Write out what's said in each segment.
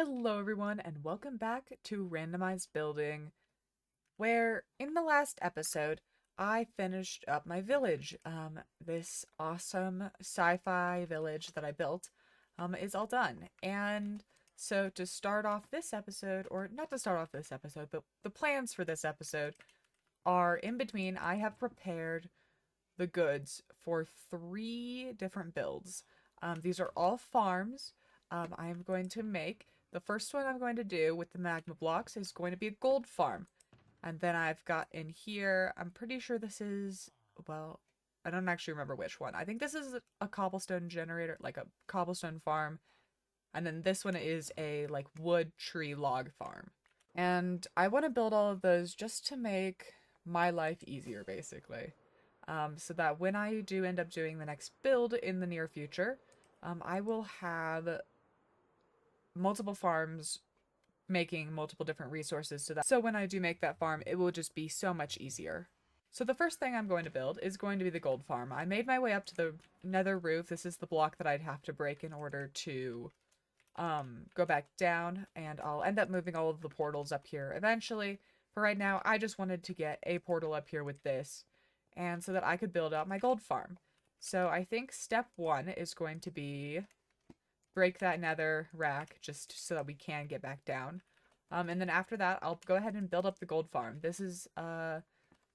Hello everyone and welcome back to Randomized Building, where in the last episode I finished up my village. This awesome sci-fi village that I built is all done. And so to start off this episode, or not to start off this episode, but the plans for this episode are in between. I have prepared the goods for 3 different builds. These are all farms. I am going to make the first one I'm going to do with the magma blocks is going to be a gold farm. And then I've got in here, I'm pretty sure this is, well, I don't actually remember which one. I think this is a cobblestone generator, like a cobblestone farm. And then this one is a like wood tree log farm. And I want to build all of those just to make my life easier, basically. So that when I do end up doing the next build in the near future, I will have multiple farms making multiple different resources so when I do make that farm, it will just be so much easier. So the first thing I'm going to build is going to be the gold farm. I made my way up to the nether roof. This is the block that I'd have to break in order to go back down, and I'll end up moving all of the portals up here eventually. For right now, I just wanted to get a portal up here with this, and so that I could build out my gold farm. So I think step 1 is going to be break that nether rack just so that we can get back down. And then after that, I'll go ahead and build up the gold farm. This is a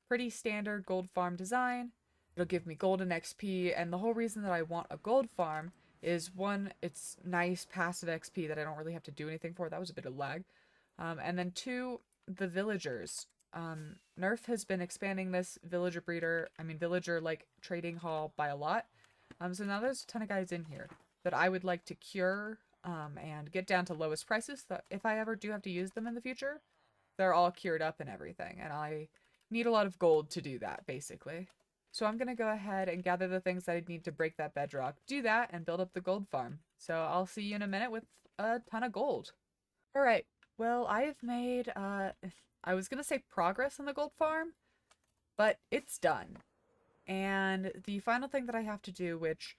pretty standard gold farm design. It'll give me golden XP, and the whole reason that I want a gold farm is one, it's nice passive XP that I don't really have to do anything for. That was a bit of lag. And then two, the villagers. Nerf has been expanding this villager like trading hall by a lot. So now there's a ton of guys in here that I would like to cure and get down to lowest prices. So if I ever do have to use them in the future, they're all cured up and everything. And I need a lot of gold to do that, basically. So I'm going to go ahead and gather the things that I need to break that bedrock, do that, and build up the gold farm. So I'll see you in a minute with a ton of gold. Alright, well, I have made, I was going to say progress on the gold farm, but it's done. And the final thing that I have to do, which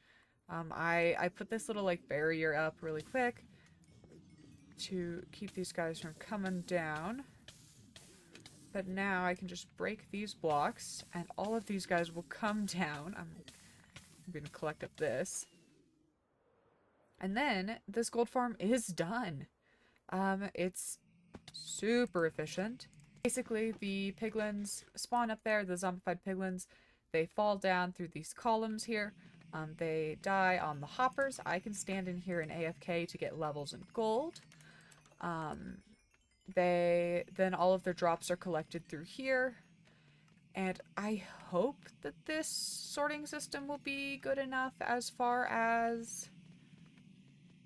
I put this little like barrier up really quick to keep these guys from coming down. But now I can just break these blocks and all of these guys will come down. I'm going to collect up this. And then this gold farm is done. It's super efficient. Basically, the piglins spawn up there, the zombified piglins. They fall down through these columns here. They die on the hoppers. I can stand in here in AFK to get levels and gold. Then all of their drops are collected through here. And I hope that this sorting system will be good enough as far as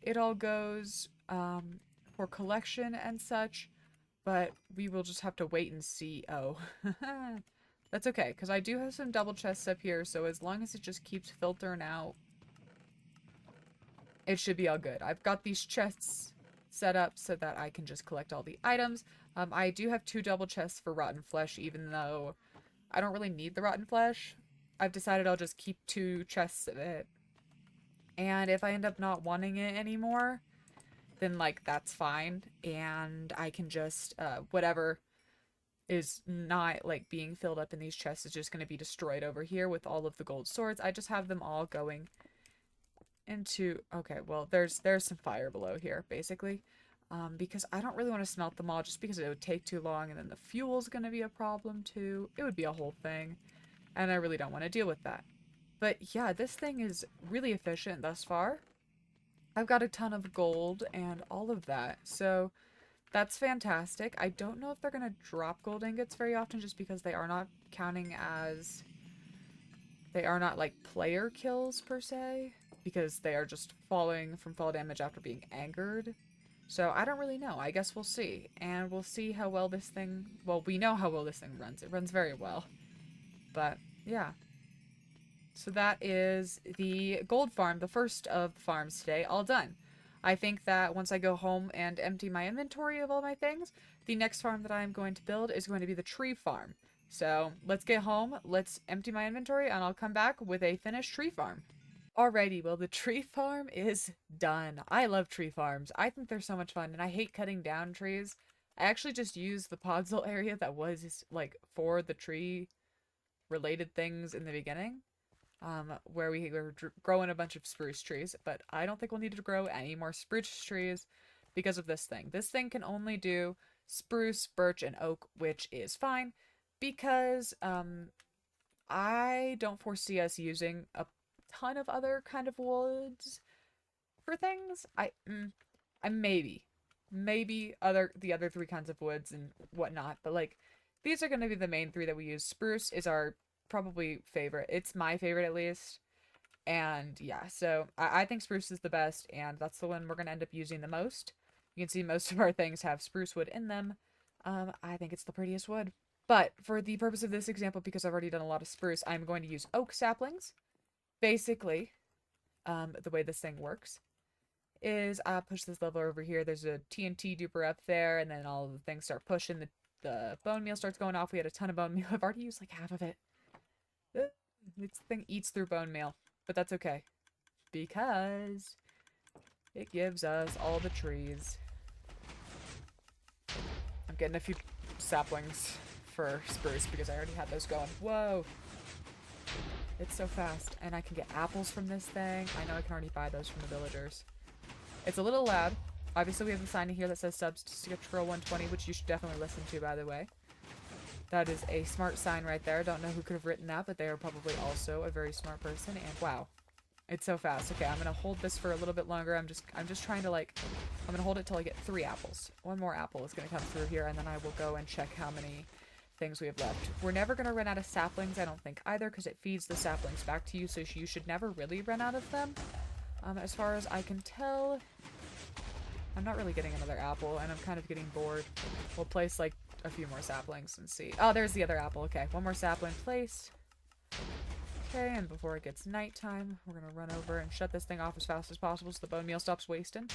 it all goes for collection and such. But we will just have to wait and see. Oh, that's okay, because I do have some double chests up here, so as long as it just keeps filtering out, it should be all good. I've got these chests set up so that I can just collect all the items. I do have 2 double chests for rotten flesh, even though I don't really need the rotten flesh. I've decided I'll just keep 2 chests of it. And if I end up not wanting it anymore, then, like, that's fine. And I can just, whatever is not, like, being filled up in these chests is just going to be destroyed over here with all of the gold swords. I just have them all going into... Okay, well, there's some fire below here, basically. Because I don't really want to smelt them all just because it would take too long, and then the fuel's going to be a problem, too. It would be a whole thing, and I really don't want to deal with that. But, yeah, this thing is really efficient thus far. I've got a ton of gold and all of that, so that's fantastic. I don't know if they're going to drop gold ingots very often just because they are not counting as... They are not, like, player kills, per se, because they are just falling from fall damage after being angered. So I don't really know. I guess we'll see. And we'll see how well this thing... Well, we know how well this thing runs. It runs very well. But, yeah. So that is the gold farm, the first of the farms today, all done. I think that once I go home and empty my inventory of all my things, the next farm that I'm going to build is going to be the tree farm. So let's get home, let's empty my inventory, and I'll come back with a finished tree farm. Alrighty, well, the tree farm is done. I love tree farms. I think they're so much fun, and I hate cutting down trees. I actually just used the podzol area that was, like, for the tree-related things in the beginning, where we were growing a bunch of spruce trees, but I don't think we'll need to grow any more spruce trees because of this thing. This thing can only do spruce, birch, and oak, which is fine, because, I don't foresee us using a ton of other kind of woods for things. I maybe the other three kinds of woods and whatnot, but like these are going to be the main three that we use. Spruce is our probably favorite. It's my favorite at least. And yeah, so I think spruce is the best, and that's the one we're going to end up using the most. You can see most of our things have spruce wood in them. I think it's the prettiest wood. But for the purpose of this example, because I've already done a lot of spruce, I'm going to use oak saplings. Basically, the way this thing works is I push this lever over here. There's a TNT duper up there, and then all of the things start pushing. The bone meal starts going off. We had a ton of bone meal. I've already used like half of it. This thing eats through bone meal, but that's okay because it gives us all the trees. I'm getting a few saplings for spruce because I already had those going. Whoa! It's so fast, and I can get apples from this thing. I know I can already buy those from the villagers. It's a little loud. Obviously, we have the sign in here that says subs to Sketch Girl 120, which you should definitely listen to, by the way. That is a smart sign right there. Don't know who could have written that, but they are probably also a very smart person. And wow, it's so fast. Okay, I'm gonna hold this for a little bit longer. I'm just trying to like, I'm gonna hold it till I get 3 apples. One more apple is gonna come through here, and then I will go and check how many things we have left. We're never going to run out of saplings, I don't think, either, because it feeds the saplings back to you, so you should never really run out of them. As far as I can tell, I'm not really getting another apple, and I'm kind of getting bored. We'll place, like, a few more saplings and see. Oh, there's the other apple. Okay, one more sapling placed. Okay, and before it gets nighttime, we're going to run over and shut this thing off as fast as possible so the bone meal stops wasting.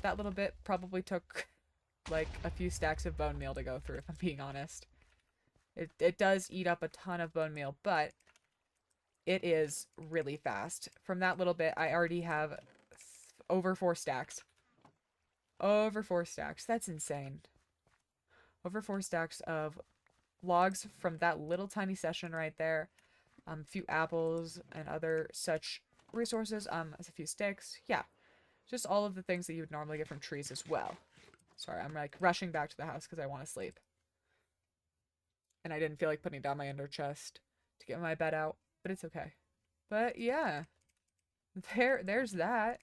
That little bit probably took, like, a few stacks of bone meal to go through, if I'm being honest. It does eat up a ton of bone meal, but it is really fast. From that little bit, I already have over 4 stacks. Over 4 stacks. That's insane. Over 4 stacks of logs from that little tiny session right there. A few apples and other such resources. As a few sticks. Yeah. Just all of the things that you would normally get from trees as well. Sorry, I'm like rushing back to the house because I want to sleep. And I didn't feel like putting down my ender chest to get my bed out, but it's okay. But yeah, there's that.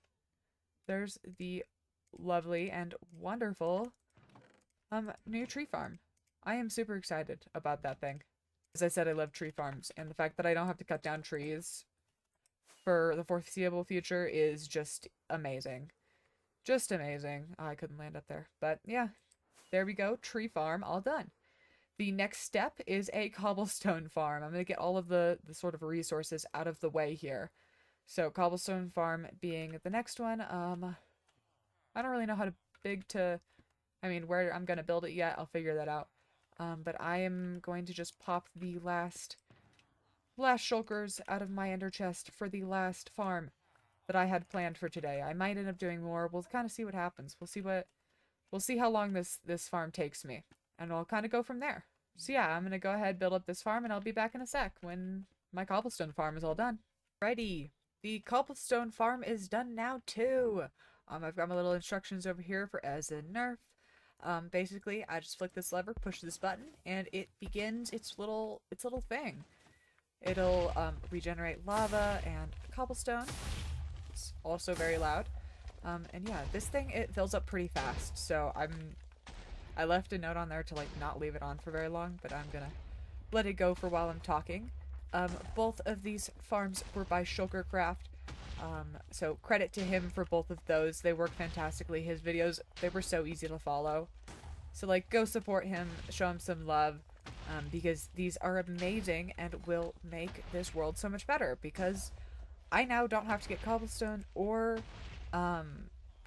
There's the lovely and wonderful new tree farm. I am super excited about that thing. As I said, I love tree farms, and the fact that I don't have to cut down trees for the foreseeable future is just amazing. Just amazing. Oh, I couldn't land up there. But yeah, there we go. Tree farm all done. The next step is a cobblestone farm. I'm going to get all of the sort of resources out of the way here. So cobblestone farm being the next one. I don't really know how where I'm going to build it yet. I'll figure that out. But I am going to just pop the last shulkers out of my ender chest for the last farm that I had planned for today. I might end up doing more. We'll kind of see what happens. We'll see how long this farm takes me, and I'll kind of go from there. So yeah, I'm gonna go ahead, build up this farm, and I'll be back in a sec when my cobblestone farm is all done. Righty, the cobblestone farm is done now too. I've got my little instructions over here for as a nerf. Basically, I just flick this lever, push this button, and it begins its little thing. It'll regenerate lava and cobblestone. It's also very loud. And yeah, this thing, it fills up pretty fast, so I left a note on there to like not leave it on for very long, but I'm gonna let it go for while I'm talking. Both of these farms were by Shulkercraft, so credit to him for both of those. They work fantastically. His videos, they were so easy to follow. So like, go support him, show him some love, because these are amazing and will make this world so much better, because I now don't have to get cobblestone or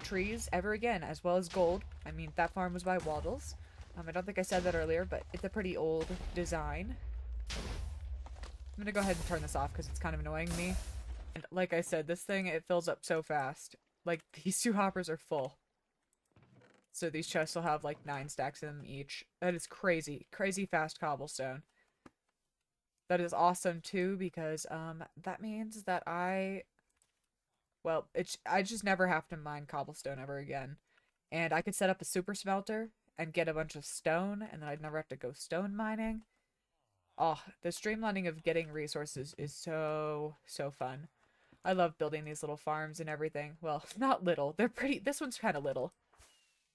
trees ever again, as well as gold. I mean, that farm was by Waddles. I don't think I said that earlier, but it's a pretty old design. I'm gonna go ahead and turn this off because it's kind of annoying me. And like I said, this thing, it fills up so fast. Like, these two hoppers are full. So these chests will have like 9 stacks in them each. That is crazy. Crazy fast cobblestone. That is awesome too because that means that I just never have to mine cobblestone ever again. And I could set up a super smelter and get a bunch of stone, and then I'd never have to go stone mining. Oh, the streamlining of getting resources is so, so fun. I love building these little farms and everything. Well, not little. They're pretty. This one's kind of little,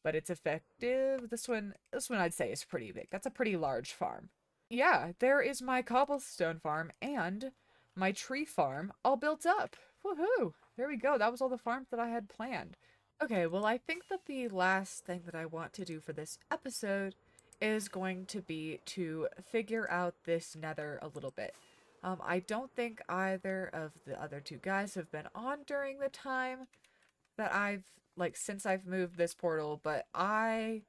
but it's effective. This one I'd say is pretty big. That's a pretty large farm. Yeah, there is my cobblestone farm and my tree farm all built up. Woohoo! There we go. That was all the farms that I had planned. Okay, well, I think that the last thing that I want to do for this episode is going to be to figure out this nether a little bit. I don't think either of the other two guys have been on during the time that since I've moved this portal, but I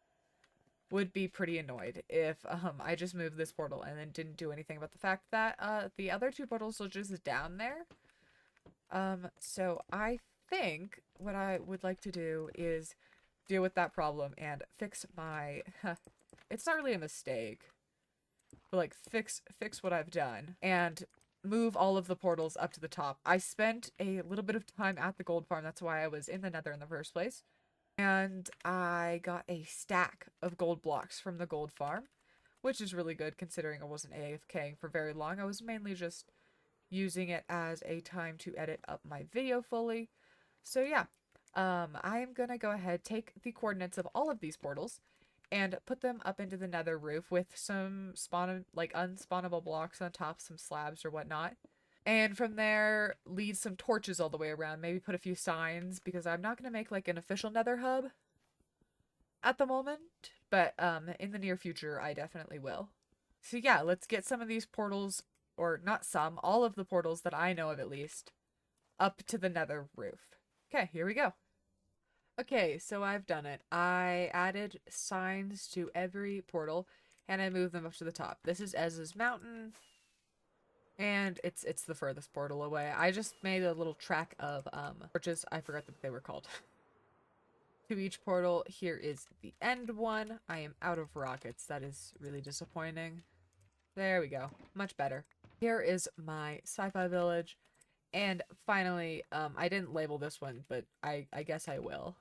would be pretty annoyed if I just moved this portal and then didn't do anything about the fact that the other two portals are just down there. So I think what I would like to do is deal with that problem and fix my it's not really a mistake, but like fix what I've done and move all of the portals up to the top. I spent a little bit of time at the gold farm. That's why I was in the nether in the first place. And I got a stack of gold blocks from the gold farm, which is really good considering I wasn't AFKing for very long. I was mainly just using it as a time to edit up my video fully. So yeah, I'm gonna go ahead, take the coordinates of all of these portals, and put them up into the nether roof with some unspawnable blocks on top, some slabs or whatnot. And from there, lead some torches all the way around. Maybe put a few signs, because I'm not going to make, like, an official nether hub at the moment. But, in the near future, I definitely will. So yeah, let's get some of these portals, or not some, all of the portals that I know of at least, up to the nether roof. Okay, here we go. Okay, so I've done it. I added signs to every portal, and I moved them up to the top. This is Ez's Mountain. And it's the furthest portal away. I just made a little track of torches. I forgot what they were called. To each portal. Here is the end one. I am out of rockets. That is really disappointing. There we go. Much better. Here is my sci-fi village. And finally, I didn't label this one, but I guess I will.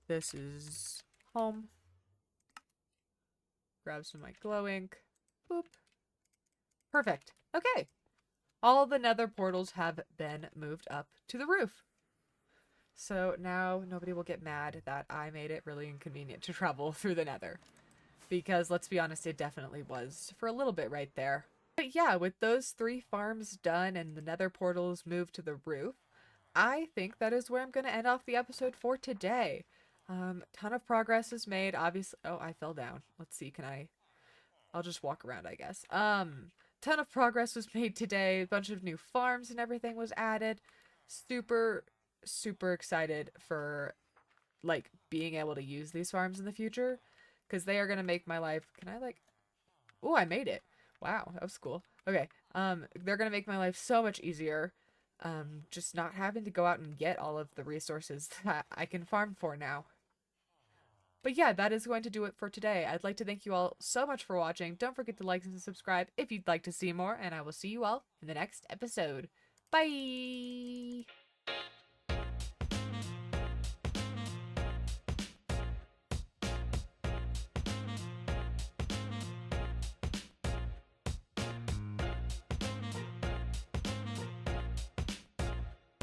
This is home. Grab some of my glow ink. Boop. Perfect. Okay. All the nether portals have been moved up to the roof. So now nobody will get mad that I made it really inconvenient to travel through the nether. Because let's be honest, it definitely was for a little bit right there. But yeah, with those 3 farms done and the nether portals moved to the roof, I think that is where I'm going to end off the episode for today. Ton of progress is made. Obviously, oh, I fell down. Let's see, I'll just walk around, I guess. Ton of progress was made today. A bunch of new farms and everything was added. Super, super excited for, like, being able to use these farms in the future. Because they are going to make my life... Can I, like... Oh, I made it. Wow, that was cool. Okay, they're going to make my life so much easier. Just not having to go out and get all of the resources that I can farm for now. But yeah, that is going to do it for today. I'd like to thank you all so much for watching. Don't forget to like and subscribe if you'd like to see more, and I will see you all in the next episode. Bye!